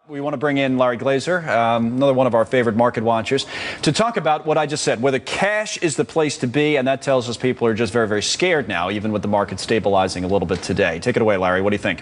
We want to bring in Larry Glazer, another one of our favorite market watchers, to talk about what I just said, whether cash is the place to be, and that tells us people are just very, very scared now, even with the market stabilizing a little bit today. Take it away, Larry. What do you think?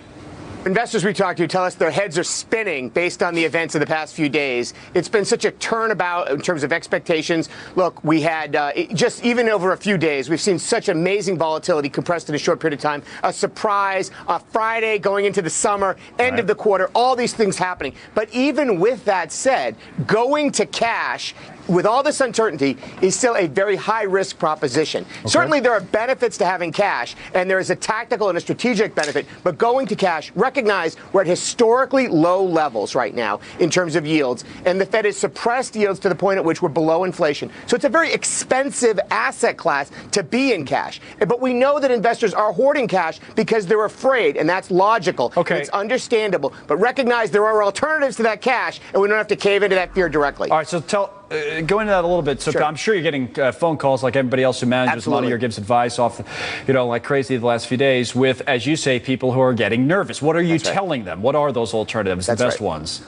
Investors we talk to tell us their heads are spinning based on the events of the past few days. It's been such a turnabout in terms of expectations. Look, we had just even over a few days, we've seen such amazing volatility compressed in a short period of time. A surprise, a Friday going into the summer, end of the quarter, all these things happening. But even with that said, going to cash with all this uncertainty is still a very high-risk proposition. Okay. Certainly there are benefits to having cash, and there is a tactical and a strategic benefit, but going to cash, recognize we're at historically low levels right now in terms of yields, and the Fed has suppressed yields to the point at which we're below inflation. So it's a very expensive asset class to be in cash. But we know that investors are hoarding cash because they're afraid, and that's logical. Okay. It's understandable. But recognize there are alternatives to that cash, and we don't have to cave into that fear directly. All right, so go into that a little bit. So sure. I'm sure you're getting phone calls like everybody else who manages Absolutely. money or gives advice off, like crazy the last few days with, as you say, people who are getting nervous. What are you telling them? What are those alternatives, the best ones?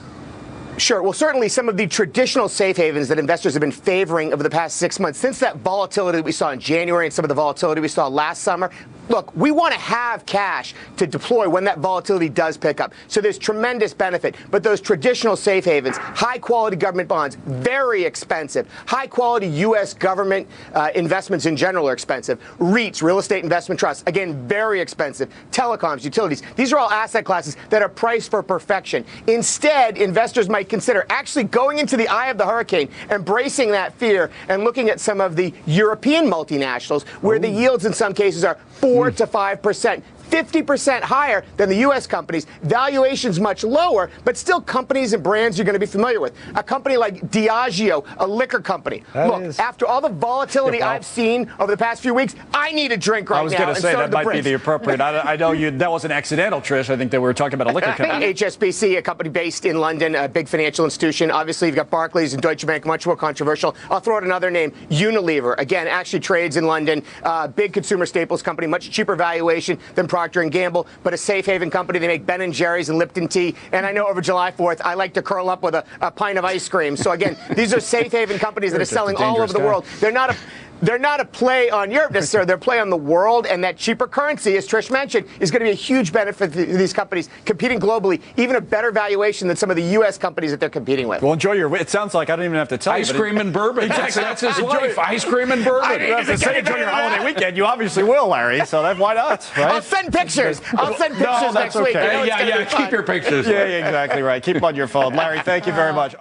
Sure. Well, certainly some of the traditional safe havens that investors have been favoring over the past 6 months, since that volatility that we saw in January and some of the volatility we saw last summer. Look, we want to have cash to deploy when that volatility does pick up. So there's tremendous benefit. But those traditional safe havens, high-quality government bonds, very expensive. High-quality U.S. government investments in general are expensive. REITs, real estate investment trusts, again, very expensive. Telecoms, utilities. These are all asset classes that are priced for perfection. Instead, investors might consider actually going into the eye of the hurricane, embracing that fear, and looking at some of the European multinationals where the yields in some cases are 4 to 5%. 50% higher than the U.S. companies. Valuations much lower, but still companies and brands you're going to be familiar with. A company like Diageo, a liquor company. After all the volatility I've seen over the past few weeks, I need a drink right now. I was going to say that might be the appropriate. I know that wasn't accidental, Trish. I think that we were talking about a liquor company. HSBC, a company based in London, a big financial institution. Obviously, you've got Barclays and Deutsche Bank, much more controversial. I'll throw out another name, Unilever. Again, actually trades in London. Big consumer staples company, much cheaper valuation than Procter & Gamble, but a safe haven company. They make Ben & Jerry's and Lipton tea. And I know over July 4th, I like to curl up with a pint of ice cream. So again, these are safe haven companies that are selling all over the world. They're not a play on Europe necessarily. They're a play on the world, and that cheaper currency, as Trish mentioned, is going to be a huge benefit to these companies competing globally, even a better valuation than some of the U.S. companies that they're competing with. Well, enjoy it sounds like I don't even have to tell you. Ice cream and bourbon. Exactly. That's his life. Ice cream and bourbon. You have to say enjoy your holiday weekend. You obviously will, Larry, so why not, right? I'll send pictures. Next week. Yeah, keep your pictures. Yeah, exactly right. Keep them on your phone. Larry, thank you very much.